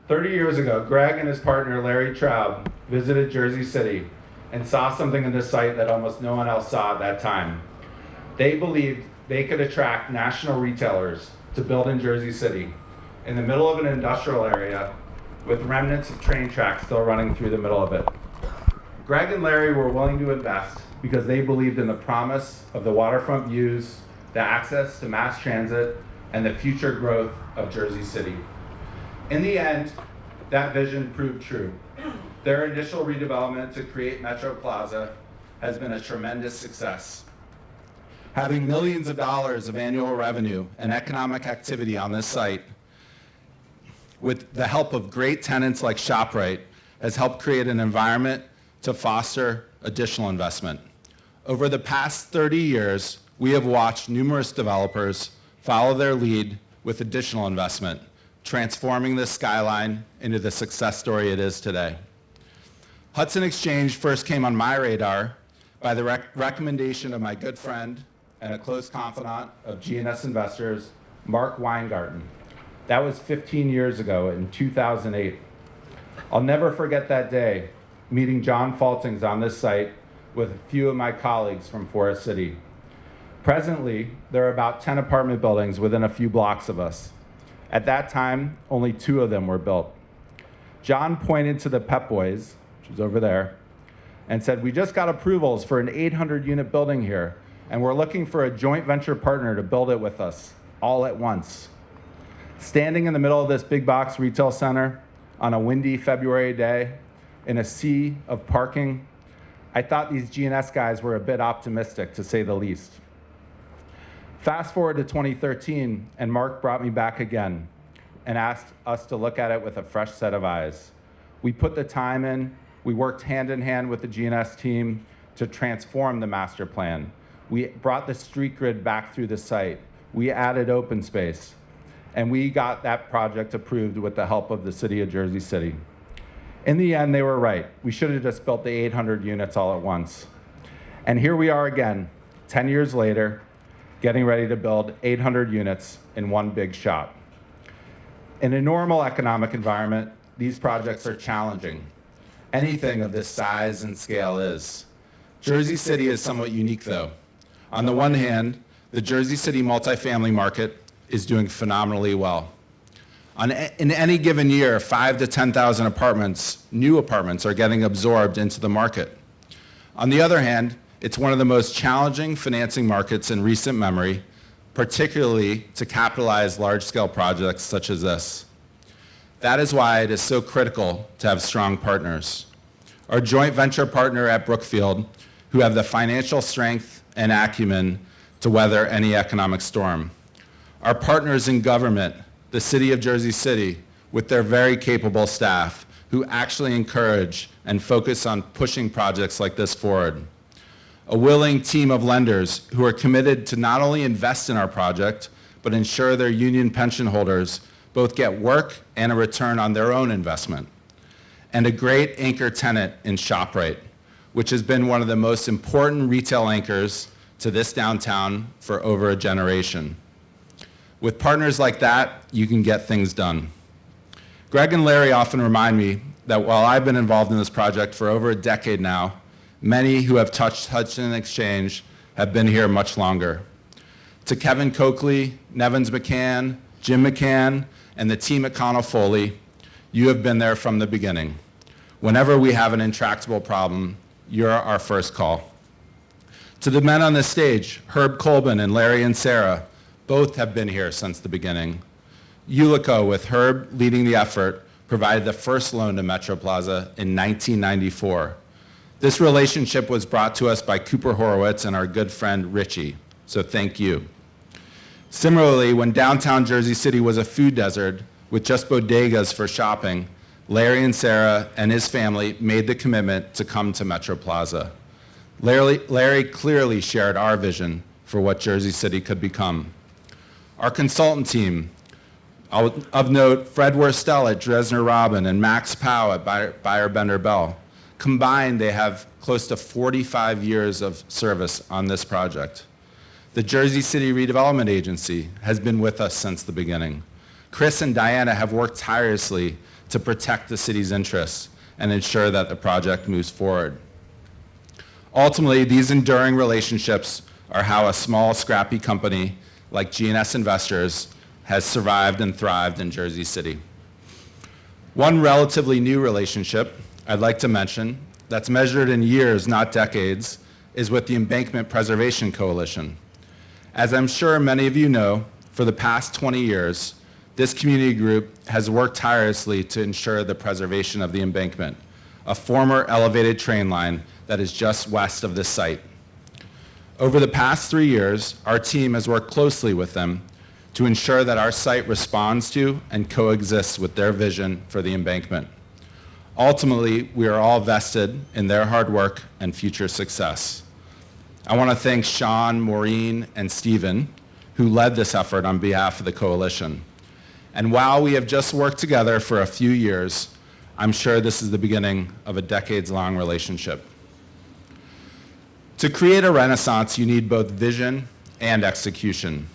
30 years ago, Greg and his partner Larry Traub visited Jersey City and saw something in this site that almost no one else saw at that time. They believed they could attract national retailers to build in Jersey City in the middle of an industrial area with remnants of train tracks still running through the middle of it. Greg and Larry were willing to invest because they believed in the promise of the waterfront views, the access to mass transit, and the future growth of Jersey City. In the end, that vision proved true. Their initial redevelopment to create Metro Plaza has been a tremendous success. Having millions of dollars of annual revenue and economic activity on this site, with the help of great tenants like ShopRite, has helped create an environment to foster additional investment. Over the past 30 years, we have watched numerous developers follow their lead with additional investment, transforming this skyline into the success story it is today. Hudson Exchange first came on my radar by the recommendation of my good friend and a close confidant of G&S investors, Mark Weingarten. That was 15 years ago in 2008. I'll never forget that day, meeting John Faltings on this site with a few of my colleagues from Forest City. Presently, there are about 10 apartment buildings within a few blocks of us. At that time, only 2 of them were built. John pointed to the Pep Boys, which was over there, and said, "We just got approvals for an 800-unit building here, and we're looking for a joint venture partner to build it with us, all at once." Standing in the middle of this big box retail center on a windy February day in a sea of parking, I thought these G&S guys were a bit optimistic, to say the least. Fast forward to 2013, and Mark brought me back again and asked us to look at it with a fresh set of eyes. We put the time in, we worked hand in hand with the G&S team to transform the master plan. We brought the street grid back through the site. We added open space, and we got that project approved with the help of the city of Jersey City. In the end, they were right. We should have just built the 800 units all at once. And here we are again, 10 years later, getting ready to build 800 units in one big shop. In a normal economic environment, these projects are challenging. Anything of this size and scale is. Jersey City is somewhat unique, though. On the one hand, the Jersey City multifamily market is doing phenomenally well. In any given year, 5,000 to 10,000 apartments, new apartments, are getting absorbed into the market. On the other hand, it's one of the most challenging financing markets in recent memory, particularly to capitalize large-scale projects such as this. That is why it is so critical to have strong partners. Our joint venture partner at Brookfield, who have the financial strength and acumen to weather any economic storm. Our partners in government, the City of Jersey City, with their very capable staff, who actually encourage and focus on pushing projects like this forward. A willing team of lenders who are committed to not only invest in our project, but ensure their union pension holders both get work and a return on their own investment. And a great anchor tenant in ShopRite, which has been one of the most important retail anchors to this downtown for over a generation. With partners like that, you can get things done. Greg and Larry often remind me that while I've been involved in this project for over a decade now, many who have touched Hudson Exchange have been here much longer. To Kevin Coakley, Nevins McCann, Jim McCann, and the team at Connell Foley, you have been there from the beginning. Whenever we have an intractable problem, you're our first call. To the men on this stage, Herb Colbin and Larry and Sarah, both have been here since the beginning. Ullico, with Herb leading the effort, provided the first loan to Metro Plaza in 1994. This relationship was brought to us by Cooper Horowitz and our good friend Richie, so thank you. Similarly, when downtown Jersey City was a food desert with just bodegas for shopping, Larry and Sarah and his family made the commitment to come to Metro Plaza. Larry clearly shared our vision for what Jersey City could become. Our consultant team, of note, Fred Worstel at Dresner Robin and Max Powell at Beyer Bender Bell. Combined, they have close to 45 years of service on this project. The Jersey City Redevelopment Agency has been with us since the beginning. Chris and Diana have worked tirelessly to protect the city's interests and ensure that the project moves forward. Ultimately, these enduring relationships are how a small, scrappy company like G&S Investors has survived and thrived in Jersey City. One relatively new relationship I'd like to mention that's measured in years, not decades, is with the Embankment Preservation Coalition. As I'm sure many of you know, for the past 20 years, this community group has worked tirelessly to ensure the preservation of the embankment, a former elevated train line that is just west of this site. Over the past 3 years, our team has worked closely with them to ensure that our site responds to and coexists with their vision for the embankment. Ultimately, we are all vested in their hard work and future success. I want to thank Sean, Maureen, and Steven, who led this effort on behalf of the coalition. And while we have just worked together for a few years, I'm sure this is the beginning of a decades-long relationship. To create a renaissance, you need both vision and execution.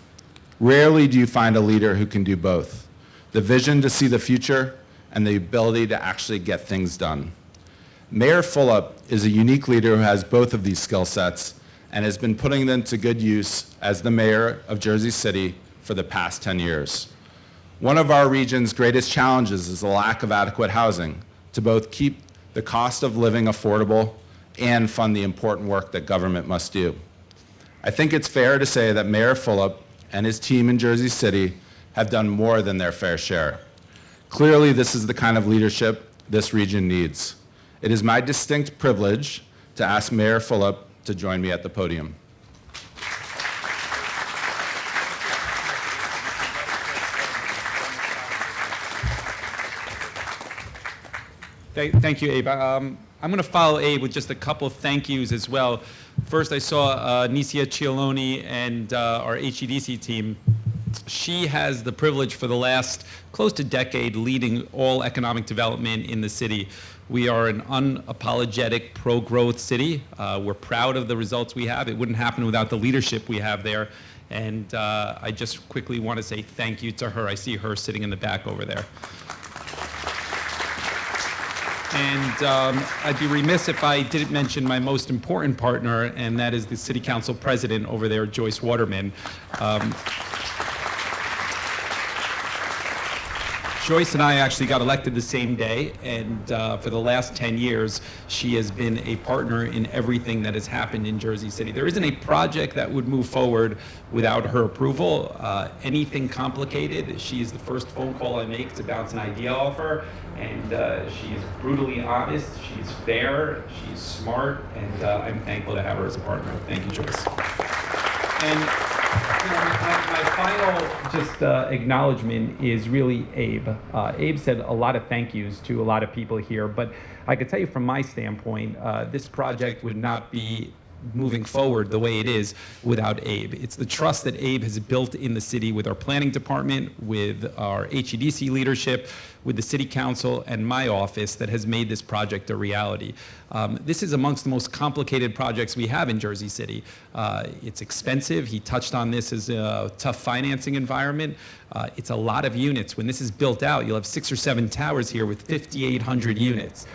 Rarely do you find a leader who can do both: the vision to see the future and the ability to actually get things done. Mayor Fulop is a unique leader who has both of these skill sets and has been putting them to good use as the mayor of Jersey City for the past 10 years. One of our region's greatest challenges is the lack of adequate housing to both keep the cost of living affordable and fund the important work that government must do. I think it's fair to say that Mayor Fulop and his team in Jersey City have done more than their fair share. Clearly, this is the kind of leadership this region needs. It is my distinct privilege to ask Mayor Fulop to join me at the podium. Thank you, Abe. I'm going to follow Abe with just a couple of thank yous as well. First, I saw Nisia Cialoni and our HEDC team. She has the privilege for the last close to decade leading all economic development in the city. We are an unapologetic pro-growth city. We're proud of the results we have. It wouldn't happen without the leadership we have there. And I just quickly want to say thank you to her. I see her sitting in the back over there. And I'd be remiss if I didn't mention my most important partner, and that is the City Council President over there, Joyce Waterman. Joyce and I actually got elected the same day, and for the last 10 years, she has been a partner in everything that has happened in Jersey City. There isn't a project that would move forward without her approval. Anything complicated, she is the first phone call I make to bounce an idea off her, and she is brutally honest, she's fair, she's smart, and I'm thankful to have her as a partner. Thank you, Joyce. And my final just acknowledgement is really Abe. Abe said a lot of thank yous to a lot of people here, but I could tell you from my standpoint, this project would not be moving forward the way it is without Abe. It's the trust that Abe has built in the city with our planning department, with our HEDC leadership, with the city council and my office that has made this project a reality. This is amongst the most complicated projects we have in Jersey City. It's expensive. He touched on this as a tough financing environment. It's a lot of units. When this is built out, you'll have 6 or 7 towers here with 5,800 units.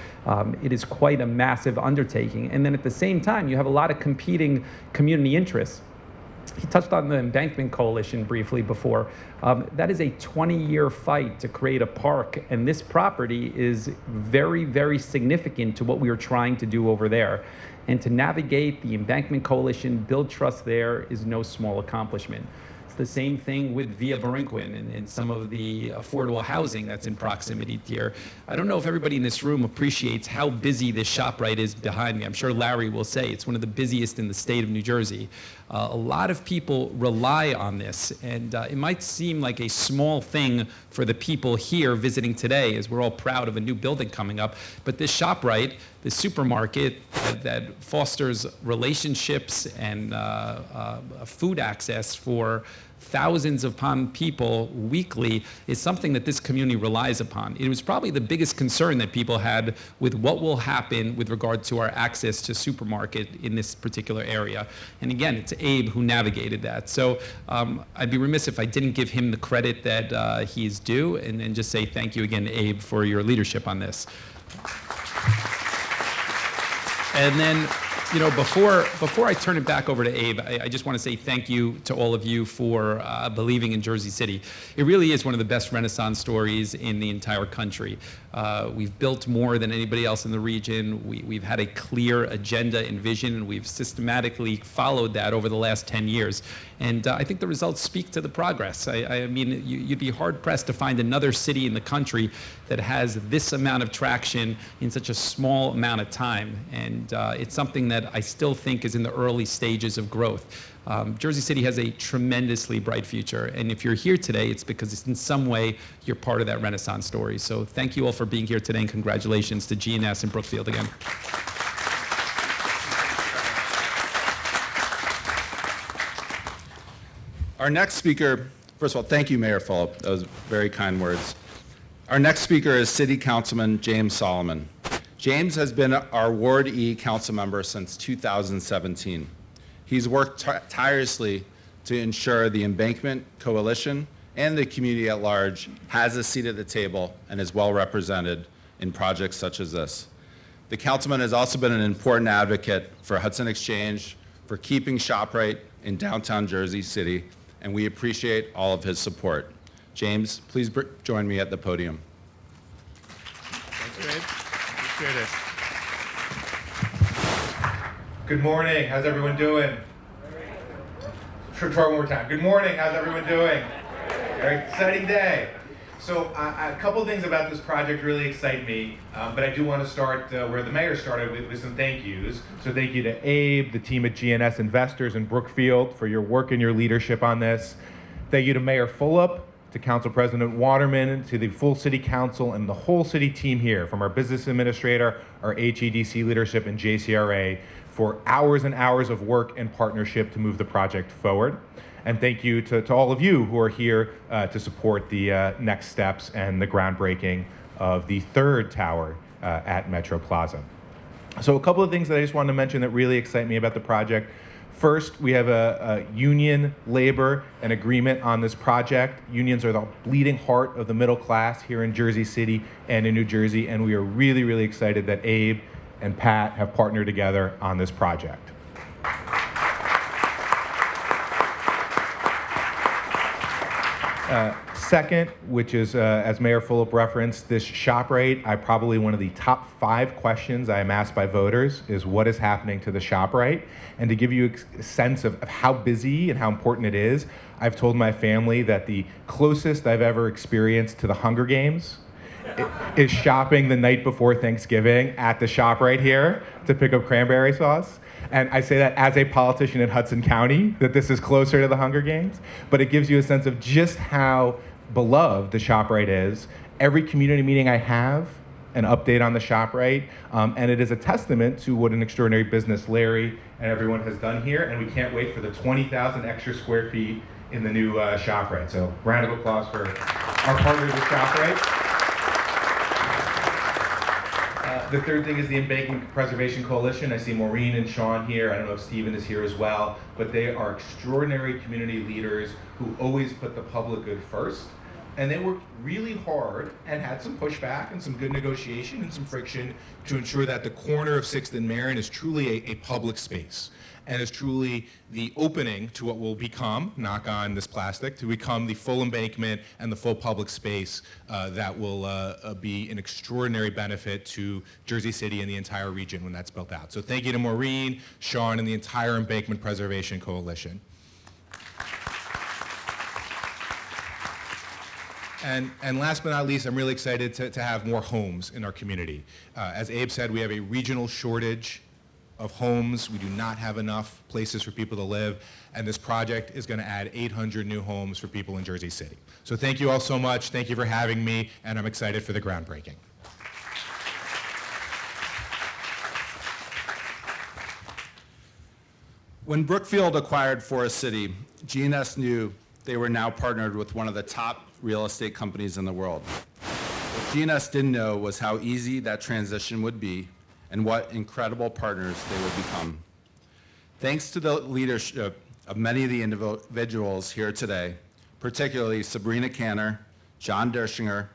It is quite a massive undertaking. And then at the same time, you have a lot of competing community interests. He touched on the Embankment Coalition briefly before. That is a 20-year fight to create a park, and this property is very, very significant to what we are trying to do over there. And to navigate the Embankment Coalition, build trust there is no small accomplishment. It's the same thing with Via Borinquin and some of the affordable housing that's in proximity here. I don't know if everybody in this room appreciates how busy this ShopRite is behind me. I'm sure Larry will say it's one of the busiest in the state of New Jersey. A lot of people rely on this, and it might seem like a small thing for the people here visiting today, as we're all proud of a new building coming up, but this ShopRite, the supermarket that fosters relationships and food access for thousands upon people weekly is something that this community relies upon. It was probably the biggest concern that people had with what will happen with regard to our access to supermarket in this particular area. And again, it's Abe who navigated that. So I'd be remiss if I didn't give him the credit that he is due, and just say thank you again, Abe, for your leadership on this. And then, before I turn it back over to Abe, I just want to say thank you to all of you for believing in Jersey City. It really is one of the best Renaissance stories in the entire country. We've built more than anybody else in the region. We've had a clear agenda and vision, and we've systematically followed that over the last 10 years. And I think the results speak to the progress. I mean, you'd be hard-pressed to find another city in the country that has this amount of traction in such a small amount of time. And it's something that I still think is in the early stages of growth. Jersey City has a tremendously bright future. And if you're here today, it's because it's in some way you're part of that Renaissance story. So thank you all for being here today, and congratulations to G&S and Brookfield again. Our next speaker, first of all, thank you, Mayor Fulop. Those very kind words. Our next speaker is City Councilman James Solomon. James has been our Ward E council member since 2017. He's worked tirelessly to ensure the Embankment Coalition and the community at large has a seat at the table and is well represented in projects such as this. The councilman has also been an important advocate for Hudson Exchange, for keeping ShopRite in downtown Jersey City, and we appreciate all of his support. James, please join me at the podium. Thanks, Dave. Appreciate it. Good morning. How's everyone doing? Try one more time. Good morning. How's everyone doing? Very exciting day. So a couple of things about this project really excite me, but I do want to start where the mayor started with some thank yous. So thank you to Abe, the team at GNS Investors in Brookfield for your work and your leadership on this. Thank you to Mayor Fulop, to Council President Waterman, to the full City Council and the whole city team here, from our business administrator, our HEDC leadership, and JCRA, for hours and hours of work and partnership to move the project forward. And thank you to all of you who are here to support the next steps and the groundbreaking of the third tower at Metro Plaza. So a couple of things that I just wanted to mention that really excite me about the project. First, we have a union, labor, and agreement on this project. Unions are the bleeding heart of the middle class here in Jersey City and in New Jersey, and we are really, really excited that Abe and Pat have partnered together on this project. Second, which is, as Mayor Fulop referenced, this ShopRite, probably one of the top 5 questions I am asked by voters is what is happening to the ShopRite? And to give you a sense of how busy and how important it is, I've told my family that the closest I've ever experienced to the Hunger Games is shopping the night before Thanksgiving at the ShopRite here to pick up cranberry sauce. And I say that as a politician in Hudson County, that this is closer to the Hunger Games, but it gives you a sense of just how beloved the ShopRite is. Every community meeting I have, an update on the ShopRite, and it is a testament to what an extraordinary business Larry and everyone has done here, and we can't wait for the 20,000 extra square feet in the new ShopRite. So round of applause for our partners with ShopRite. The third thing is the Embankment Preservation Coalition. I see Maureen and Sean here. I don't know if Steven is here as well, but they are extraordinary community leaders who always put the public good first. And they worked really hard and had some pushback and some good negotiation and some friction to ensure that the corner of 6th and Marin is truly a public space and is truly the opening to what will become, knock on this plastic, to become the full embankment and the full public space that will be an extraordinary benefit to Jersey City and the entire region when that's built out. So thank you to Maureen, Sean, and the entire Embankment Preservation Coalition. And last but not least, I'm really excited to have more homes in our community. As Abe said, we have a regional shortage of homes. We do not have enough places for people to live, and this project is going to add 800 new homes for people in Jersey City. So thank you all so much. Thank you for having me, and I'm excited for the groundbreaking. When Brookfield acquired Forest City, GNS knew they were now partnered with one of the top real estate companies in the world. What G&S didn't know was how easy that transition would be and what incredible partners they would become. Thanks to the leadership of many of the individuals here today, particularly Sabrina Canner, John Dershinger,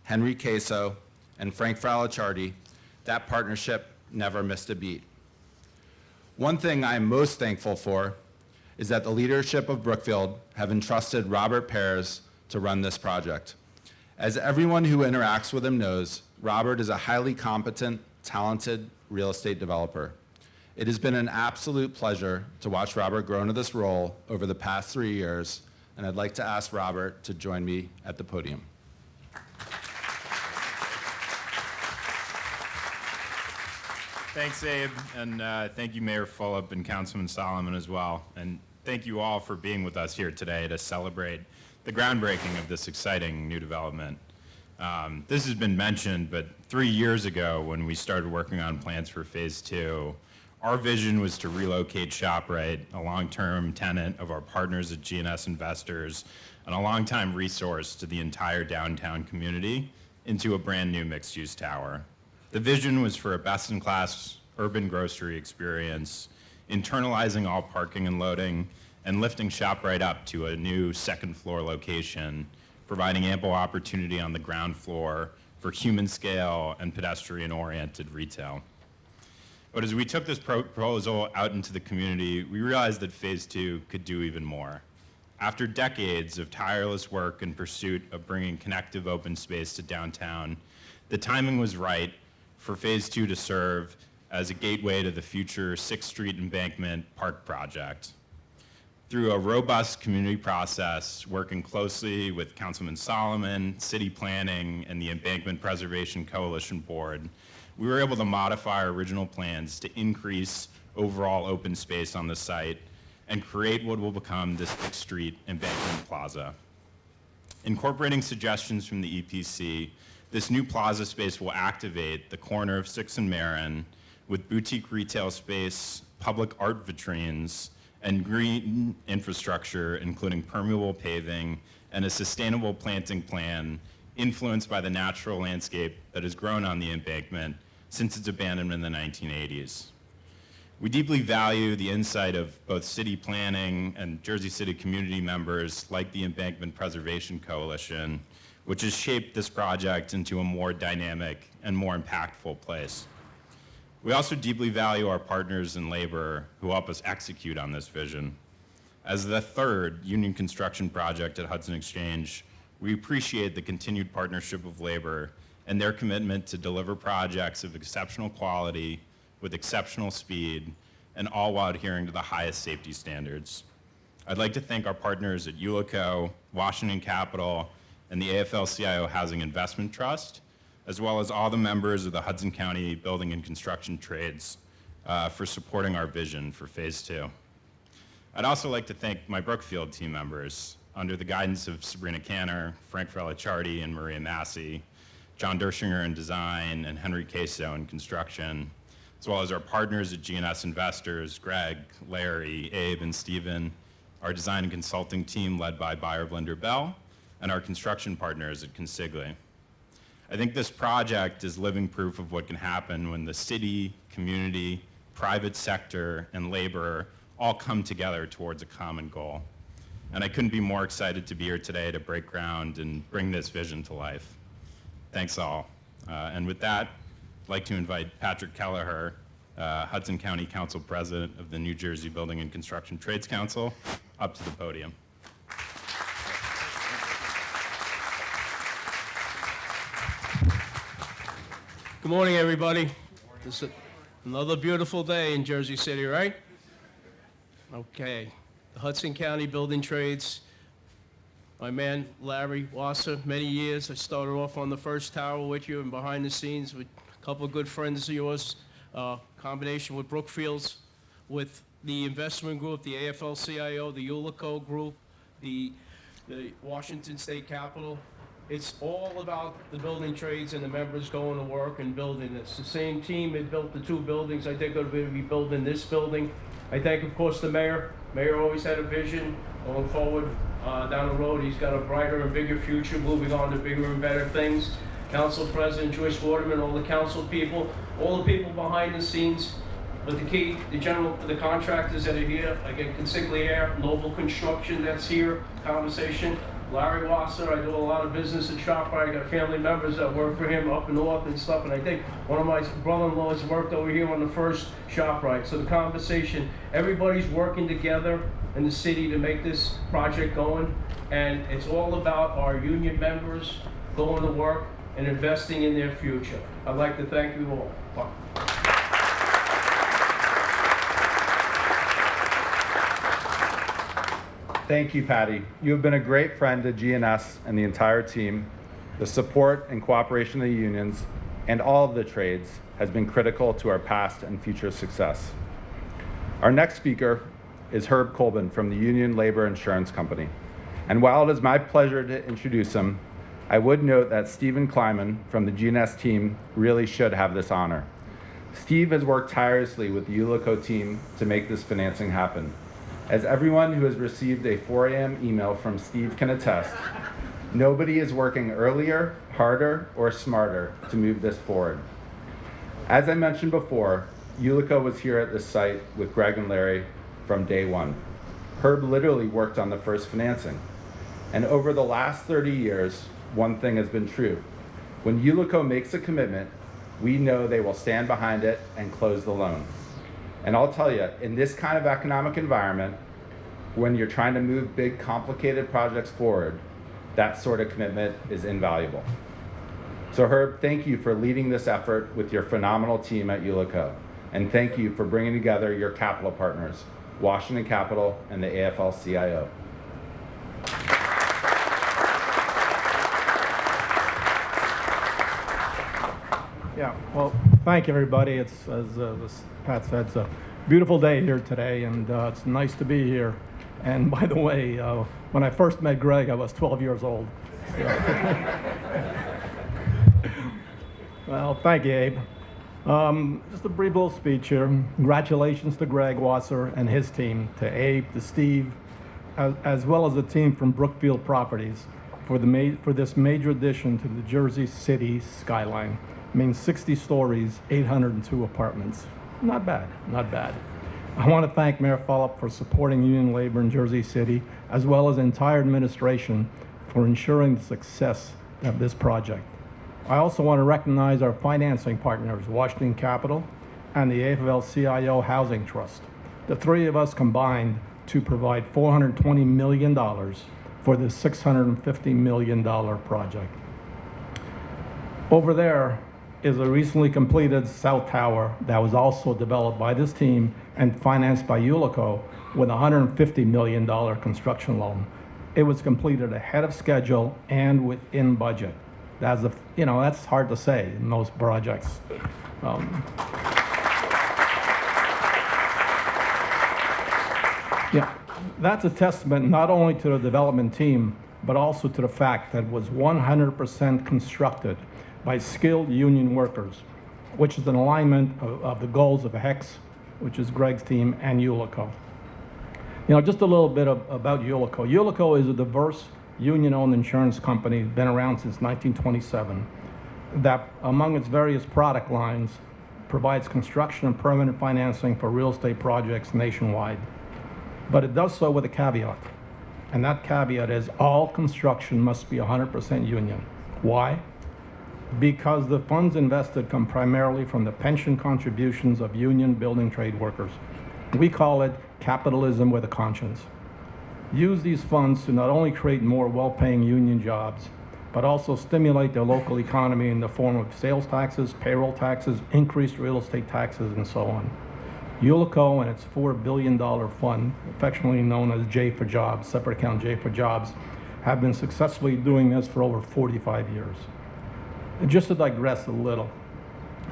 Henry Queso, and Frank Fralicciardi, that partnership never missed a beat. One thing I am most thankful for is that the leadership of Brookfield have entrusted Robert Pears to run this project. As everyone who interacts with him knows, Robert is a highly competent, talented real estate developer. It has been an absolute pleasure to watch Robert grow into this role over the past 3 years, and I'd like to ask Robert to join me at the podium. Thanks, Abe, and thank you, Mayor Fulop and Councilman Solomon as well. And thank you all for being with us here today to celebrate the groundbreaking of this exciting new development. This has been mentioned, but 3 years ago when we started working on plans for Phase 2, our vision was to relocate ShopRite, a long-term tenant of our partners at G&S Investors, and a long-time resource to the entire downtown community, into a brand new mixed-use tower. The vision was for a best-in-class urban grocery experience, internalizing all parking and loading, and lifting ShopRite up to a new second-floor location, providing ample opportunity on the ground floor for human-scale and pedestrian-oriented retail. But as we took this proposal out into the community, we realized that Phase 2 could do even more. After decades of tireless work in pursuit of bringing connective open space to downtown, the timing was right for Phase 2 to serve as a gateway to the future 6th Street Embankment Park project. Through a robust community process, working closely with Councilman Solomon, City Planning, and the Embankment Preservation Coalition Board, we were able to modify our original plans to increase overall open space on the site and create what will become the 6th Street Embankment Plaza. Incorporating suggestions from the EPC, this new plaza space will activate the corner of 6th and Marin with boutique retail space, public art vitrines, and green infrastructure, including permeable paving and a sustainable planting plan influenced by the natural landscape that has grown on the embankment since its abandonment in the 1980s. We deeply value the insight of both city planning and Jersey City community members like the Embankment Preservation Coalition, which has shaped this project into a more dynamic and more impactful place. We also deeply value our partners in labor who help us execute on this vision. As the third union construction project at Hudson Exchange, we appreciate the continued partnership of labor and their commitment to deliver projects of exceptional quality with exceptional speed, and all while adhering to the highest safety standards. I'd like to thank our partners at Ullico, Washington Capital, and the AFL-CIO Housing Investment Trust, as well as all the members of the Hudson County Building and Construction Trades for supporting our vision for Phase 2. I'd also like to thank my Brookfield team members, under the guidance of Sabrina Canner, Frank Fralicciardi, and Maria Massey, John Dershinger in design, and Henry Queso in construction, as well as our partners at G&S Investors, Greg, Larry, Abe, and Steven, our design and consulting team led by Buyer Blinder Bell, and our construction partners at Consigli. I think this project is living proof of what can happen when the city, community, private sector, and labor all come together towards a common goal. And I couldn't be more excited to be here today to break ground and bring this vision to life. Thanks all. And with that, I'd like to invite Patrick Kelleher, Hudson County Council President of the New Jersey Building and Construction Trades Council, up to the podium. Good morning, everybody. This is another beautiful day in Jersey City, right? Okay. The Hudson County Building Trades. My man, Larry Wasser, many years. I started off on the first tower with you and behind the scenes with a couple of good friends of yours. Combination with Brookfields, with the investment group, the AFL-CIO, the Ullico group, the Washington State Capitol. It's all about the building trades and the members going to work and building this. The same team that built the two buildings, I think, are going to be building this building. I thank, of course, the mayor. Mayor always had a vision going forward. Down the road, he's got a brighter and bigger future, moving on to bigger and better things. Council President Joyce Waterman, all the council people, all the people behind the scenes, but the contractors that are here, again, Consigliere, Noble Construction that's here, conversation. Larry Wasser, I do a lot of business at ShopRite. I got family members that work for him up north and stuff, and I think one of my brother-in-laws worked over here on the first ShopRite. So the conversation, everybody's working together in the city to make this project going, and it's all about our union members going to work and investing in their future. I'd like to thank you all. Bye. Thank you, Patty. You have been a great friend to GNS and the entire team. The support and cooperation of the unions and all of the trades has been critical to our past and future success. Our next speaker is Herb Colbin from the Union Labor Insurance Company. And while it is my pleasure to introduce him, I would note that Stephen Kleiman from the GNS team really should have this honor. Steve has worked tirelessly with the Ullico team to make this financing happen. As everyone who has received a 4 a.m. email from Steve can attest, nobody is working earlier, harder, or smarter to move this forward. As I mentioned before, Ullico was here at this site with Greg and Larry from day one. Herb literally worked on the first financing. And over the last 30 years, one thing has been true. When Ullico makes a commitment, we know they will stand behind it and close the loan. And I'll tell you, in this kind of economic environment, when you're trying to move big, complicated projects forward, that sort of commitment is invaluable. So Herb, thank you for leading this effort with your phenomenal team at Ullico. And thank you for bringing together your capital partners, Washington Capital and the AFL-CIO. Yeah, well, thank you, everybody. It's, as Pat said, it's a beautiful day here today, and it's nice to be here. And by the way, when I first met Greg, I was 12 years old. So. Well, thank you, Abe. Just a brief little speech here. Congratulations to Greg Wasser and his team, to Abe, to Steve, as well as the team from Brookfield Properties for this major addition to the Jersey City skyline. I mean, 60 stories, 802 apartments. Not bad, not bad. I want to thank Mayor Fulop for supporting union labor in Jersey City, as well as the entire administration for ensuring the success of this project. I also want to recognize our financing partners, Washington Capital and the AFL-CIO Housing Trust. The three of us combined to provide $420 million for this $650 million project. Over there is a recently completed South Tower that was also developed by this team and financed by Ullico with a $150 million construction loan. It was completed ahead of schedule and within budget. That's that's hard to say in most projects. Yeah, that's a testament not only to the development team, but also to the fact that it was 100% constructed by skilled union workers, which is an alignment of the goals of HEX, which is Greg's team, and Ullico. Just a little bit about Ullico. Ullico is a diverse union-owned insurance company, been around since 1927, that among its various product lines provides construction and permanent financing for real estate projects nationwide. But it does so with a caveat, and that caveat is all construction must be 100% union. Why? Because the funds invested come primarily from the pension contributions of union building trade workers. We call it capitalism with a conscience. Use these funds to not only create more well-paying union jobs, but also stimulate the local economy in the form of sales taxes, payroll taxes, increased real estate taxes, and so on. Ullico and its $4 billion fund, affectionately known as J for Jobs, separate account J for Jobs, have been successfully doing this for over 45 years. And just to digress a little,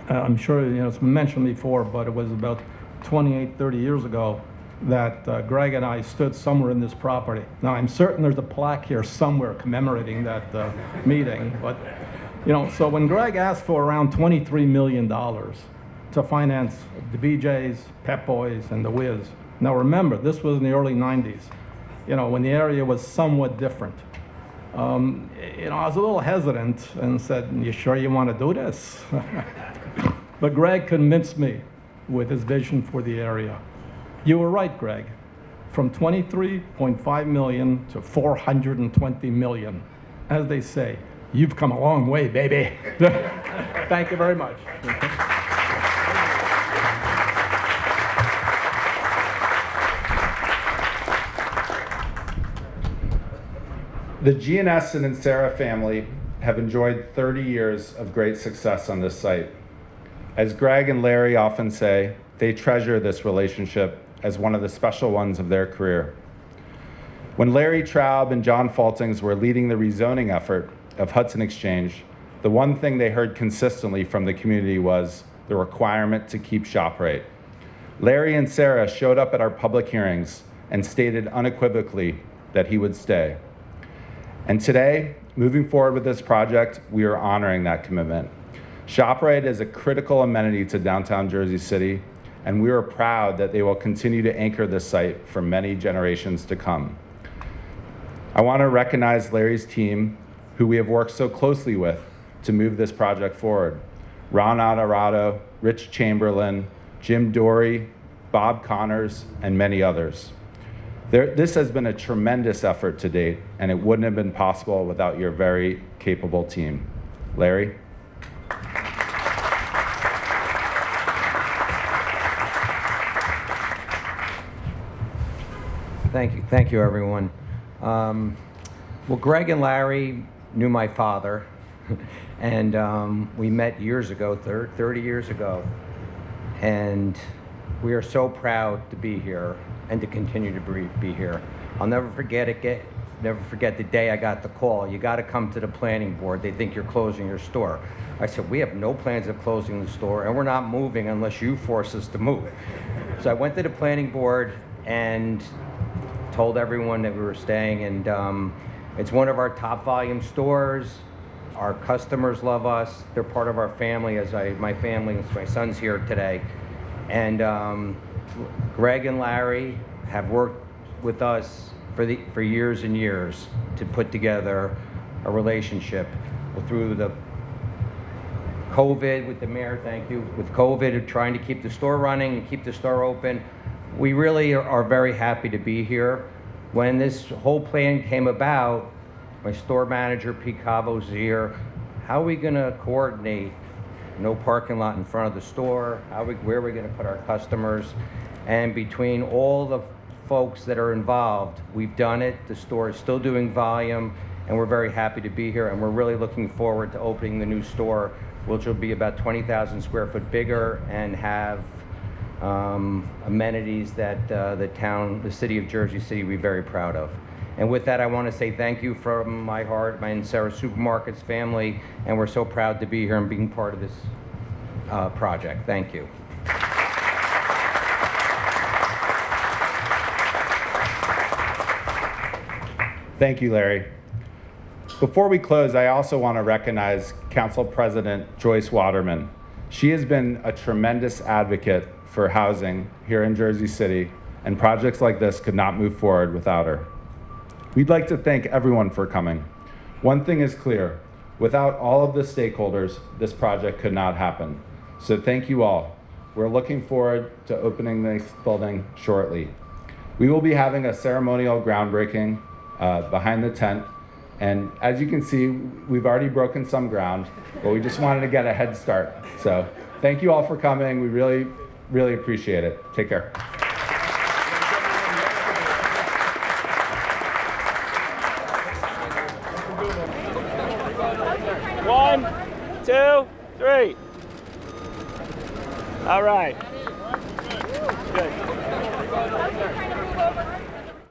I'm sure it's been mentioned before, but it was about 28, 30 years ago that Greg and I stood somewhere in this property. Now, I'm certain there's a plaque here somewhere commemorating that meeting, but, so when Greg asked for around $23 million to finance the BJs, Pep Boys, and the Wiz, now remember, this was in the early 90s. when the area was somewhat different. I was a little hesitant and said, "You sure you want to do this?" But Greg convinced me with his vision for the area. You were right, Greg. From 23.5 million to 420 million. As they say, you've come a long way, baby. Thank you very much. The GNS and Sarah family have enjoyed 30 years of great success on this site. As Greg and Larry often say, they treasure this relationship as one of the special ones of their career. When Larry Traub and John Faltings were leading the rezoning effort of Hudson Exchange, the one thing they heard consistently from the community was the requirement to keep ShopRite. Larry and Sarah showed up at our public hearings and stated unequivocally that he would stay. And today, moving forward with this project, we are honoring that commitment. ShopRite is a critical amenity to downtown Jersey City, and we are proud that they will continue to anchor this site for many generations to come. I want to recognize Larry's team, who we have worked so closely with to move this project forward. Ron Adarado, Rich Chamberlain, Jim Dory, Bob Connors, and many others. This has been a tremendous effort to date, and it wouldn't have been possible without your very capable team. Larry? Thank you, everyone. Well, Greg and Larry knew my father, and we met years ago, 30 years ago, and we are so proud to be here and to continue to be here. I'll never forget the day I got the call. You got to come to the planning board. They think you're closing your store. I said, we have no plans of closing the store, and we're not moving unless you force us to move. So I went to the planning board and told everyone that we were staying, and it's one of our top volume stores. Our customers love us. They're part of our family, my son's here today. And Greg and Larry have worked with us for years and years to put together a relationship. Through the COVID, with the mayor, thank you, with COVID, trying to keep the store running and keep the store open, we really are very happy to be here. When this whole plan came about, my store manager, Pete Cavo's here. How are we gonna coordinate no parking lot in front of the store? Where are we gonna put our customers? And between all the folks that are involved, we've done it. The store is still doing volume, and we're very happy to be here, and we're really looking forward to opening the new store, which will be about 20,000 square foot bigger and have amenities that the city of Jersey City will be very proud of. And with that, I want to say thank you from my heart, my and Sarah Supermarkets family, and we're so proud to be here and being part of this project. Thank you. Thank you, Larry. Before we close, I also want to recognize Council President Joyce Waterman. She has been a tremendous advocate for housing here in Jersey City, and projects like this could not move forward without her. We'd like to thank everyone for coming. One thing is clear, without all of the stakeholders, this project could not happen. So thank you all. We're looking forward to opening this building shortly. We will be having a ceremonial groundbreaking behind the tent. And as you can see, we've already broken some ground, but we just wanted to get a head start. So thank you all for coming. We really, really appreciate it. Take care. One, two, three. All right. Good.